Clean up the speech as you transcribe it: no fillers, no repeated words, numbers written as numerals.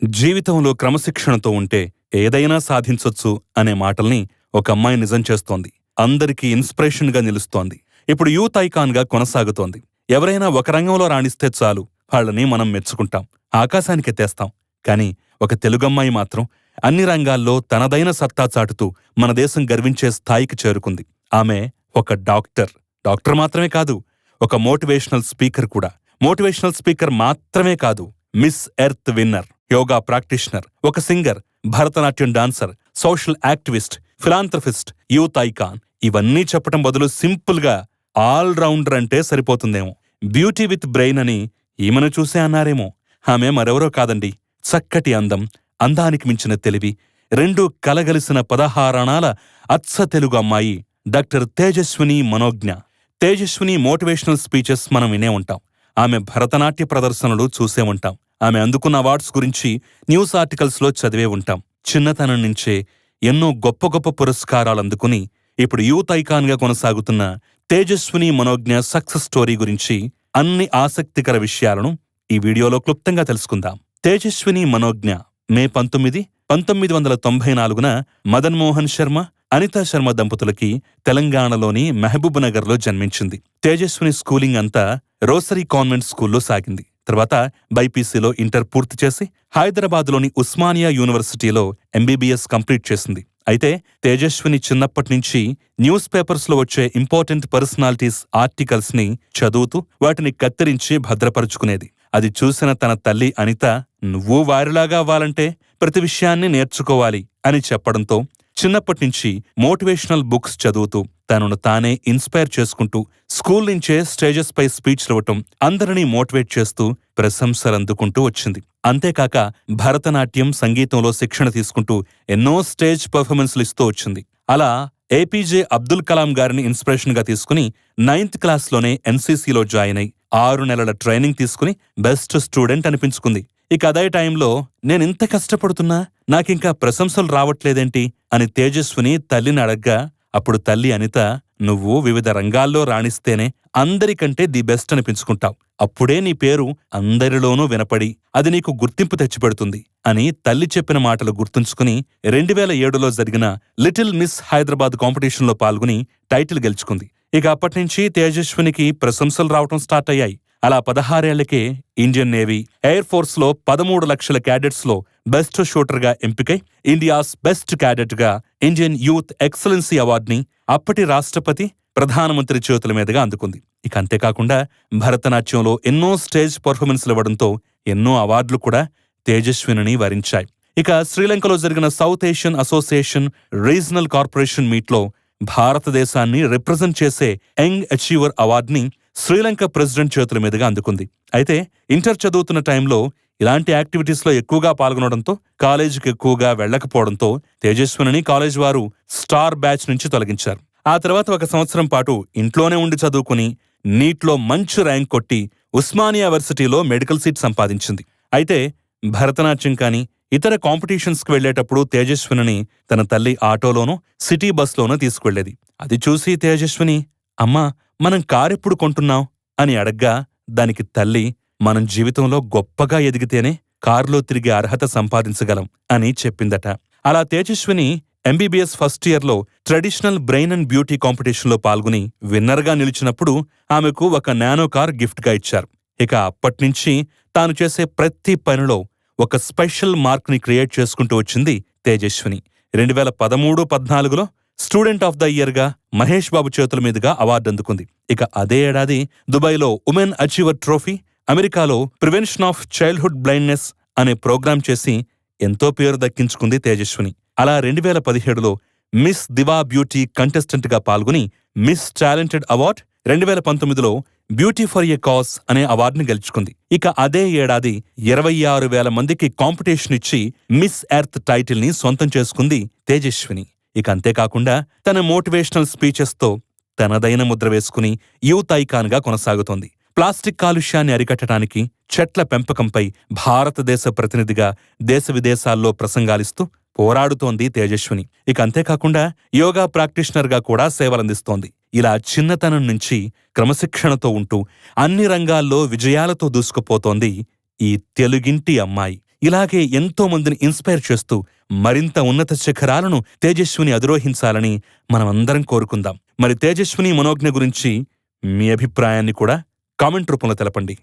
జీవితంలో క్రమశిక్షణతో ఉంటే ఏదైనా సాధించొచ్చు అనే మాటల్ని ఒక అమ్మాయి నిజం చేస్తోంది. అందరికీ ఇన్స్పిరేషన్గా నిలుస్తోంది. ఇప్పుడు యూత్ ఐకాన్గా కొనసాగుతోంది. ఎవరైనా ఒక రంగంలో రాణిస్తే చాలు, వాళ్ళని మనం మెచ్చుకుంటాం, ఆకాశానికెత్తేస్తాం. కానీ ఒక తెలుగమ్మాయి మాత్రం అన్ని రంగాల్లో తనదైన సత్తా చాటుతూ మన దేశం గర్వించే స్థాయికి చేరుకుంది. ఆమె ఒక డాక్టర్. డాక్టర్ మాత్రమే కాదు, ఒక మోటివేషనల్ స్పీకర్ కూడా. మోటివేషనల్ స్పీకర్ మాత్రమే కాదు, Miss Earth winner, yoga practitioner, ఒక singer, Bharatanatyam dancer, social activist, philanthropist, youth icon. ఇవన్నీ చెప్పటం బదులు సింపుల్ గా ఆల్ రౌండర్ అంటే సరిపోతుందేమో. బ్యూటీ విత్ బ్రెయిన్ అని ఈమెను చూసే అన్నారేమో. ఆమె మరెవరో కాదండి, చక్కటి అందం, అందానికి మించిన తెలివి, రెండూ కలగలిసిన 16 అణాల అచ్చ తెలుగు అమ్మాయి డాక్టర్ తేజస్విని మనోజ్ఞ. తేజస్విని మోటివేషనల్ స్పీచెస్ మనం వినే ఉంటాం. ఆమె భరతనాట్య ప్రదర్శనలు చూసే ఉంటాం. ఆమె అందుకున్న అవార్డ్స్ గురించి న్యూస్ ఆర్టికల్స్లో చదివే ఉంటాం. చిన్నతనం నుంచే ఎన్నో గొప్ప గొప్ప పురస్కారాలు అందుకుని ఇప్పుడు యూత్ ఐకాన్గా కొనసాగుతున్న తేజస్విని మనోజ్ఞ సక్సెస్ స్టోరీ గురించి అన్ని ఆసక్తికర విషయాలను ఈ వీడియోలో క్లుప్తంగా తెలుసుకుందాం. తేజస్విని మనోజ్ఞ మే 19, 1994న మదన్ మోహన్ శర్మ, అనితా శర్మ దంపతులకి తెలంగాణలోని మహబూబ్ నగర్లో జన్మించింది. తేజస్విని స్కూలింగ్ అంతా రోసరీ కాన్వెంట్ స్కూల్లో సాగింది. తర్వాత బైపీసీలో ఇంటర్ పూర్తి చేసి హైదరాబాద్లోని ఉస్మానియా యూనివర్సిటీలో ఎంబీబీఎస్ కంప్లీట్ చేసింది. అయితే తేజస్విని చిన్నప్పటినుంచి న్యూస్ పేపర్స్లో వచ్చే ఇంపార్టెంట్ పర్సనాలిటీస్ ఆర్టికల్స్ ని చదువుతూ వాటిని కత్తిరించి భద్రపరుచుకునేది. అది చూసిన తన తల్లి అనిత, నువ్వు వారిలాగా అవ్వాలంటే ప్రతి విషయాన్ని నేర్చుకోవాలి అని చెప్పడంతో చిన్నప్పటినుంచి మోటివేషనల్ బుక్స్ చదువుతూ తనను తానే ఇన్స్పైర్ చేసుకుంటూ స్కూల్ నుంచే స్టేజెస్ పై స్పీచ్లు ఇవ్వటం, అందరినీ మోటివేట్ చేస్తూ ప్రశంసలందుకుంటూ వచ్చింది. అంతేకాక భరతనాట్యం, సంగీతంలో శిక్షణ తీసుకుంటూ ఎన్నో స్టేజ్ పర్ఫార్మెన్స్లు ఇస్తూ వచ్చింది. అలా ఏపీజే అబ్దుల్ కలాం గారిని ఇన్స్పిరేషన్ గా తీసుకుని 9th క్లాస్లోనే ఎన్సీసీలో జాయిన్ అయి 6 నెలల ట్రైనింగ్ తీసుకుని బెస్ట్ స్టూడెంట్ అనిపించుకుంది. ఇక అదే టైంలో నేనింత కష్టపడుతున్నా నాకింకా ప్రశంసలు రావట్లేదేంటి అని తేజస్విని తల్లిని అడగ్గా అప్పుడు తల్లి అనిత, నువ్వు వివిధ రంగాల్లో రాణిస్తేనే అందరికంటే ది బెస్ట్ అనిపించుకుంటావు. అప్పుడే నీ పేరు అందరిలోనూ వినపడి అది నీకు గుర్తింపు తెచ్చిపెడుతుంది అని తల్లి చెప్పిన మాటలు గుర్తుంచుకుని 2007లో జరిగిన లిటిల్ మిస్ హైదరాబాద్ కాంపిటీషన్లో పాల్గొని టైటిల్ గెలుచుకుంది. ఇక అప్పటినుంచి తేజస్వినికి ప్రశంసలు రావటం స్టార్ట్ అయ్యాయి. అలా 16 ఏళ్లకే ఇండియన్ నేవీ, ఎయిర్ ఫోర్స్ లో 13 లక్షల క్యాడెట్స్ లో బెస్ట్ షూటర్ గా ఎంపికై ఇండియాస్ బెస్ట్ క్యాడెట్ గా ఇండియన్ యూత్ ఎక్సలెన్సీ అవార్డుని అప్పటి రాష్ట్రపతి, ప్రధానమంత్రి చేతుల మీదుగా అందుకుంది. ఇక అంతేకాకుండా భరతనాట్యంలో ఎన్నో స్టేజ్ పర్ఫార్మెన్స్లు ఇవ్వడంతో ఎన్నో అవార్డులు కూడా తేజస్విని వరించాయి. ఇక శ్రీలంకలో జరిగిన south Asian association regional corporation మీట్లో భారతదేశాన్ని రిప్రజెంట్ చేసే యంగ్ అచీవర్ అవార్డుని శ్రీలంక ప్రెసిడెంట్ చేతుల మీదుగా అందుకుంది. అయితే ఇంటర్ చదువుతున్న టైంలో ఇలాంటి యాక్టివిటీస్లో ఎక్కువగా పాల్గొనడంతో కాలేజీకి ఎక్కువగా వెళ్లకపోవడంతో తేజస్విని కాలేజ్ వారు స్టార్ బ్యాచ్ నుంచి తొలగించారు. ఆ తర్వాత 1 సంవత్సరం పాటు ఇంట్లోనే ఉండి చదువుకుని నీట్లో మంచి ర్యాంక్ కొట్టి ఉస్మానియా యూనివర్సిటీలో మెడికల్ సీట్ సంపాదించింది. అయితే భరతనాట్యం కానీ ఇతర కాంపిటీషన్స్కి వెళ్లేటప్పుడు తేజస్విని తన తల్లి ఆటోలోనూ సిటీ బస్లోనూ తీసుకువెళ్లేది. అది చూసి తేజస్విని, అమ్మా మనం కారెప్పుడు కొంటున్నాం అని అడగ్గా దానికి తల్లి, మనం జీవితంలో గొప్పగా ఎదిగితేనే కారులో తిరిగే అర్హత సంపాదించగలం అని చెప్పిందట. అలా తేజస్విని ఎంబీబీఎస్ ఫస్ట్ ఇయర్లో ట్రెడిషనల్ బ్రెయిన్ అండ్ బ్యూటీ కాంపిటీషన్లో పాల్గొని విన్నర్గా నిలిచినప్పుడు ఆమెకు ఒక నానో కార్ గిఫ్ట్గా ఇచ్చారు. ఇక అప్పట్నుంచి తాను చేసే ప్రతి పనిలో ఒక స్పెషల్ మార్క్ని క్రియేట్ చేసుకుంటూ వచ్చింది తేజస్విని. 2013-14లో స్టూడెంట్ ఆఫ్ ద ఇయర్గా మహేష్ బాబు చేతుల మీదుగా అవార్డు అందుకుంది. ఇక అదే ఏడాది దుబాయ్లో ఉమెన్ అచీవర్ ట్రోఫీ, అమెరికాలో ప్రివెన్షన్ ఆఫ్ చైల్డ్హుడ్ బ్లైండ్నెస్ అనే ప్రోగ్రాం చేసి ఎంతో పేరు దక్కించుకుంది తేజస్విని. అలా 2017లో మిస్ దివా బ్యూటీ కంటెస్టెంట్గా పాల్గొని మిస్ టాలెంటెడ్ అవార్డ్, 2019లో బ్యూటీ ఫర్ ఎ కాజ్ అనే అవార్డుని గెలుచుకుంది. ఇక అదే ఏడాది 26,000 మందికి కాంపిటీషన్ ఇచ్చి మిస్ ఎర్త్ టైటిల్ ని సొంతం చేసుకుంది తేజస్విని. ఇక అంతేకాకుండా తన మోటివేషనల్ స్పీచెస్తో తనదైన ముద్ర వేసుకుని యూత్ ఐకాన్ గా కొనసాగుతోంది. ప్లాస్టిక్ కాలుష్యాన్ని అరికట్టడానికి, చెట్ల పెంపకంపై భారతదేశ ప్రతినిధిగా దేశ విదేశాల్లో ప్రసంగాలిస్తూ పోరాడుతోంది తేజస్విని. ఇక అంతేకాకుండా యోగా ప్రాక్టీషనర్ గా కూడా సేవలందిస్తోంది. ఇలా చిన్నతనం నుంచి క్రమశిక్షణతో ఉంటూ అన్ని రంగాల్లో విజయాలతో దూసుకుపోతోంది ఈ తెలుగింటి అమ్మాయి. ఇలాగే ఎంతో మందిని ఇన్స్పైర్ చేస్తూ మరింత ఉన్నత శిఖరాలను తేజస్విని అధిరోహించాలని మనమందరం కోరుకుందాం. మరి తేజస్విని మనోజ్ఞ గురించి మీ అభిప్రాయాన్ని కూడా కామెంట్ రూపంలో తెలపండి.